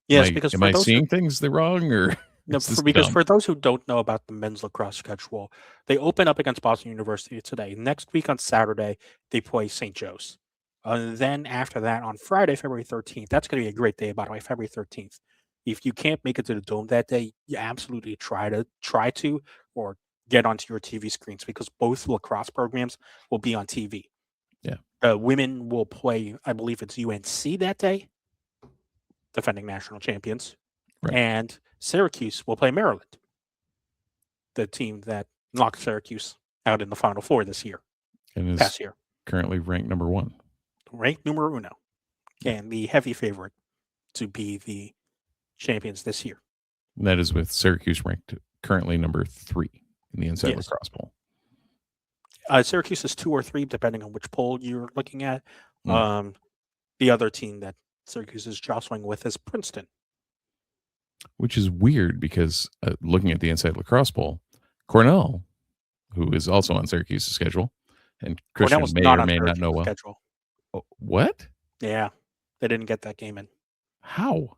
Yes, because am I seeing things the wrong, or No, is this because dumb? for those who don't know about the men's lacrosse schedule, they open up against Boston University today. Next week on Saturday, they play St. Joe's. Then after that, on Friday, February 13th, that's going to be a great day, by the way, February 13th. If you can't make it to the Dome that day, you absolutely try to, or get onto your TV screens, because both lacrosse programs will be on TV. Yeah. Women will play, I believe it's UNC that day, defending national champions. Right. And Syracuse will play Maryland, the team that knocked Syracuse out in the Final Four this year, And past is year. currently ranked number 1. Ranked numero uno, and the heavy favorite to be the champions this year. And that is with Syracuse ranked currently number 3 in the Inside Yes. Lacrosse Bowl. Syracuse is 2 or 3, depending on which poll you're looking at. Mm. The other team that Syracuse is jostling with is Princeton. Which is weird because looking at the Inside Lacrosse Bowl, Cornell, who is also on Syracuse's schedule, and Christian Cornell was may not or on may not know Syracuse's well. schedule. Oh, what? Yeah, they didn't get that game in. How?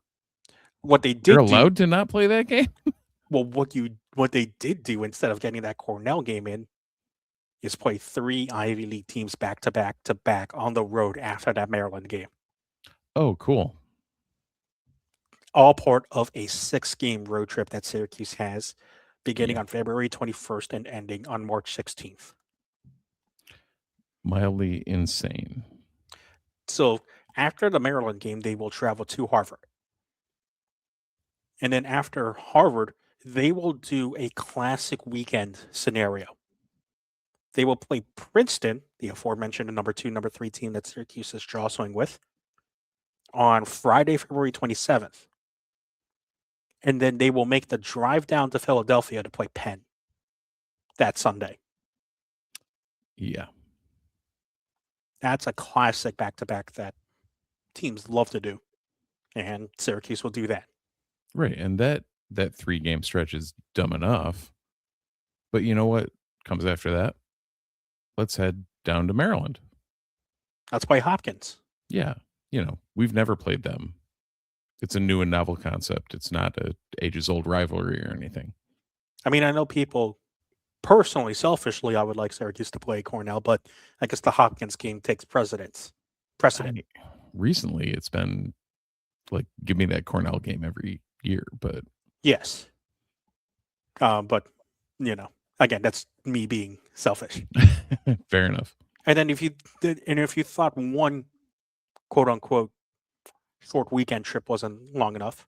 What they did They're do, allowed to not play that game? well, what they did do instead of getting that Cornell game in is play 3 Ivy League teams back to back on the road after that Maryland game. Oh, cool. All part of a 6-game road trip that Syracuse has, beginning Yeah. on February 21st and ending on March 16th. Mildly insane. So after the Maryland game, they will travel to Harvard. And then after Harvard, they will do a classic weekend scenario. They will play Princeton, the aforementioned number 2, number 3 team that Syracuse is jostling with, on Friday, February 27th. And then they will make the drive down to Philadelphia to play Penn that Sunday. Yeah. That's a classic back-to-back that teams love to do. And Syracuse will do that. Right. And that 3-game stretch is dumb enough. But you know what comes after that? Let's head down to Maryland. Let's play Hopkins. Yeah. We've never played them. It's a new and novel concept. It's not a ages-old rivalry or anything. I mean, I know people personally, selfishly, I would like Syracuse to play Cornell, but I guess the Hopkins game takes precedent. Recently, it's been like, give me that Cornell game every year, but Yes. But, again, that's me being selfish. fair enough. And then if you thought one quote unquote short weekend trip wasn't long enough,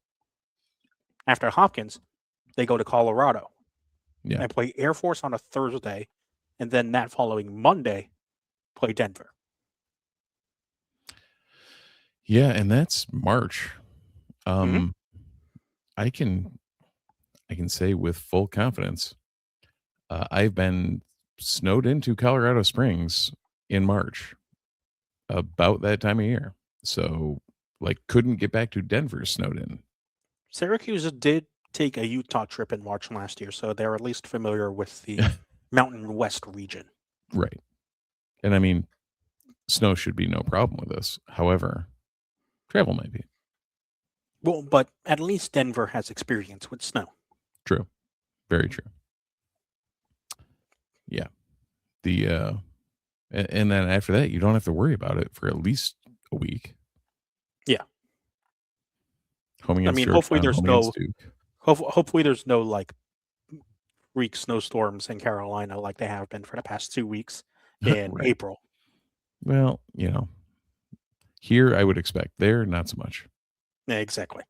after Hopkins, they go to Colorado Yeah. and play Air Force on a Thursday, and then that following Monday, play Denver. Yeah, and that's March. I can say with full confidence, I've been snowed into Colorado Springs in March, about that time of year. So, like, couldn't get back to Denver snowed in. Syracuse did take a Utah trip in March last year, so they're at least familiar with the Mountain West region. Right. And I mean, snow should be no problem with this. However, travel might be. Well, but at least Denver has experience with snow. True. Very true. Yeah. The and then after that, you don't have to worry about it for at least a week. Yeah. Home I against mean, hopefully Georgetown, there's home no against Duke. hopefully there's no like freak snowstorms in Carolina like they have been for the past 2 weeks in Right. April. Well, here I would expect. There, not so much. Yeah, exactly.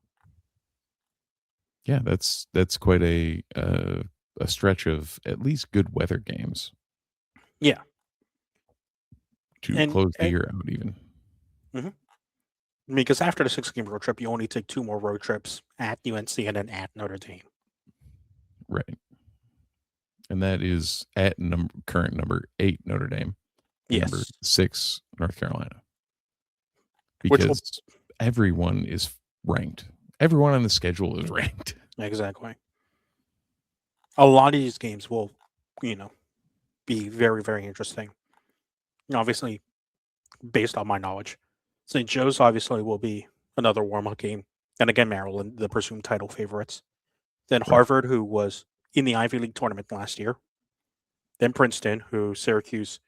Yeah, that's quite a stretch of at least good weather games. Yeah. To close the year out, even. Because after the 6-game road trip, you only take 2 more road trips at UNC and then at Notre Dame. Right. And that is at current number 8 Notre Dame. And Yes. number 6 North Carolina. Because everyone is ranked. Everyone on the schedule is ranked. Exactly. A lot of these games will, be very, very interesting. Obviously, based on my knowledge, St. Joe's obviously will be another warm-up game. And again, Maryland, the presumed title favorites. Then Harvard, who was in the Ivy League tournament last year. Then Princeton, who Syracuse,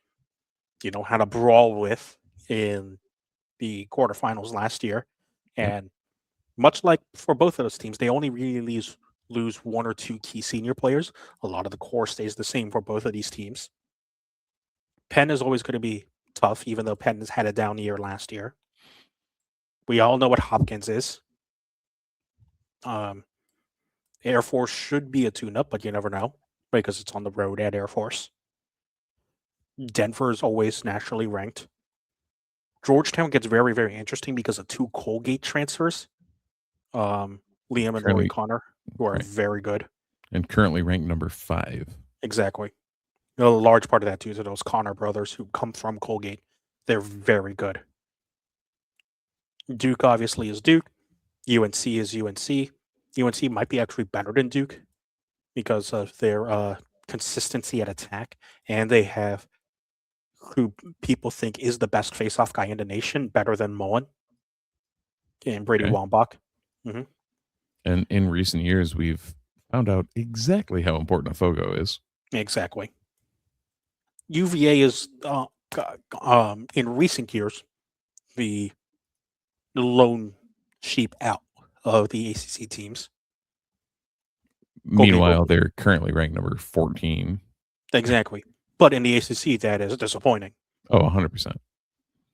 had a brawl with in the quarterfinals last year. And much like for both of those teams, they only really lose 1 or 2 key senior players. A lot of the core stays the same for both of these teams. Penn is always going to be tough, even though Penn has had a down year last year. We all know what Hopkins is. Air Force should be a tune-up, but you never know because it's on the road at Air Force. Denver is always naturally ranked. Georgetown gets very, very interesting because of 2 Colgate transfers. Liam and Lori Connor, who are very good. And currently ranked number 5. Exactly. A large part of that, too, is those Connor brothers who come from Colgate. They're very good. Duke, obviously, is Duke. UNC is UNC. UNC might be actually better than Duke because of their consistency at attack. And they have who people think is the best face-off guy in the nation, better than Moen and Brady Wambach. And in recent years, we've found out exactly how important a Fogo is. Exactly. UVA is, in recent years, the lone sheep out of the ACC teams. Meanwhile, they're currently ranked number 14. Exactly. But in the ACC, that is disappointing. Oh, 100%.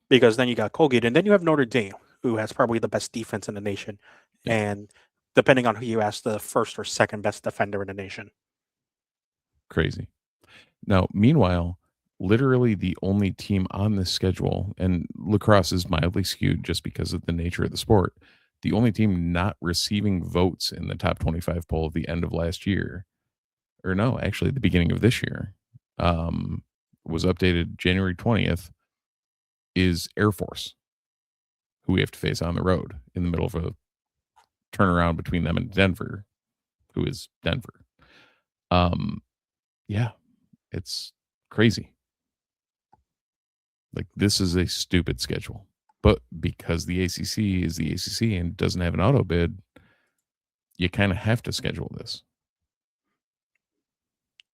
Because then you got Colgate, and then you have Notre Dame, who has probably the best defense in the nation. Yeah. And depending on who you ask, the first or second best defender in the nation. Crazy. Now, meanwhile, literally the only team on this schedule, and lacrosse is mildly skewed just because of the nature of the sport, the only team not receiving votes in the top 25 poll at the end of last year, or no, actually the beginning of this year, was updated January 20th, is Air Force, who we have to face on the road in the middle of a turnaround between them and Denver, who is Denver. Yeah, it's crazy. Like, this is a stupid schedule. But because the ACC is the ACC and doesn't have an auto bid, you kind of have to schedule this.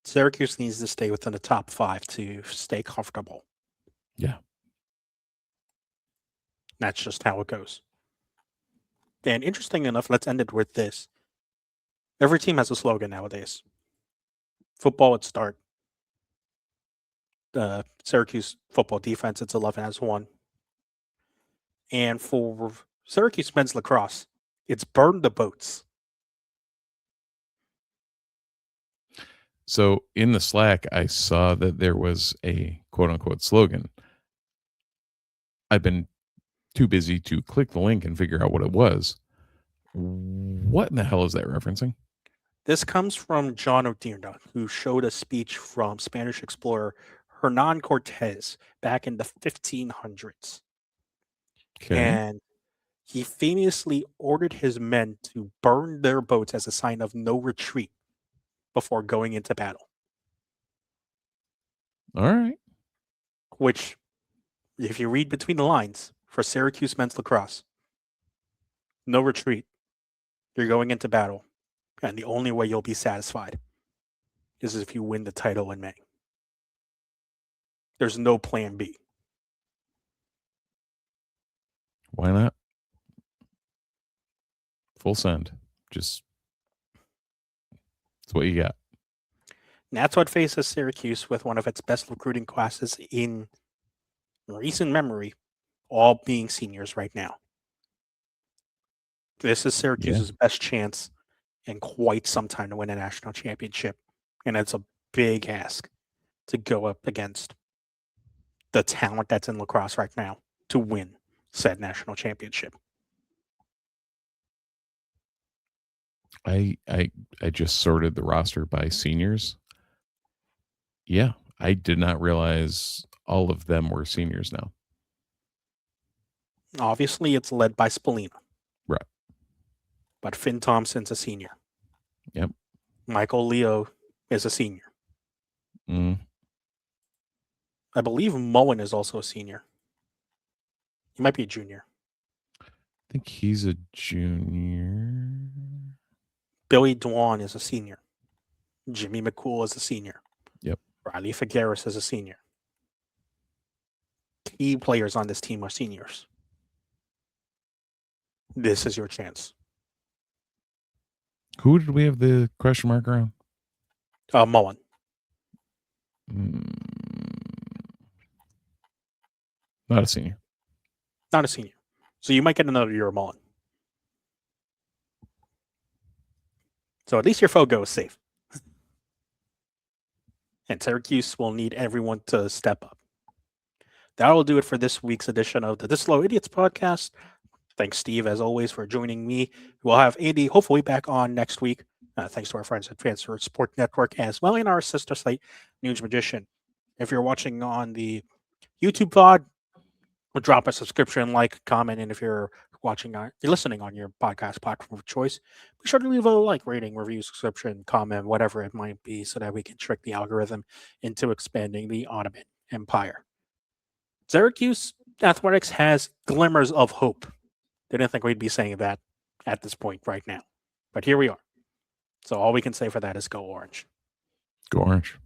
Syracuse needs to stay within the top 5 to stay comfortable. Yeah. That's just how it goes. And interesting enough, let's end it with this. Every team has a slogan nowadays. Football at start. Syracuse football defense, it's 11-1. And for Syracuse men's lacrosse, it's burn the boats. So in the Slack, I saw that there was a quote unquote slogan. I've been too busy to click the link and figure out what it was. What in the hell is that referencing? This comes from John O'Dearna, who showed a speech from Spanish explorer Hernan Cortez back in the 1500s. Okay. And he famously ordered his men to burn their boats as a sign of no retreat before going into battle. All right. Which, if you read between the lines, for Syracuse men's lacrosse, no retreat. You're going into battle. And the only way you'll be satisfied is if you win the title in May. There's no plan B. Why not? Full send. Just, it's what you got. And that's what faces Syracuse with one of its best recruiting classes in recent memory, all being seniors right now. This is Syracuse's best chance in quite some time to win a national championship. And it's a big ask to go up against the talent that's in lacrosse right now to win said national championship. I just sorted the roster by seniors. Yeah, I did not realize all of them were seniors now. Obviously, it's led by Spallina. Right. But Finn Thompson's a senior. Yep. Michael Leo is a senior. Mm. I believe Moen is also a senior. He might be a junior. I think he's a junior. Billy Dwan is a senior. Jimmy McCool is a senior. Yep. Riley Figueres is a senior. Key players on this team are seniors. This is your chance. Who did we have the question mark around? Moen. Not a senior. Not a senior. So you might get another year of Moen. So at least your Fogo is safe. And Syracuse will need everyone to step up. That will do it for this week's edition of the Disloyal Idiots podcast. Thanks, Steve, as always, for joining me. We'll have Andy hopefully back on next week. Thanks to our friends at Transfer Sport Network as well, and our sister site, News Magician. If you're watching on the YouTube pod, drop a subscription, like, comment, and if you're listening on your podcast platform of choice, be sure to leave a like, rating, review, subscription, comment, whatever it might be, so that we can trick the algorithm into expanding the Ottoman Empire. Syracuse athletics has glimmers of hope. Didn't think we'd be saying that at this point right now, but here we are. So all we can say for that is go Orange. Go Orange.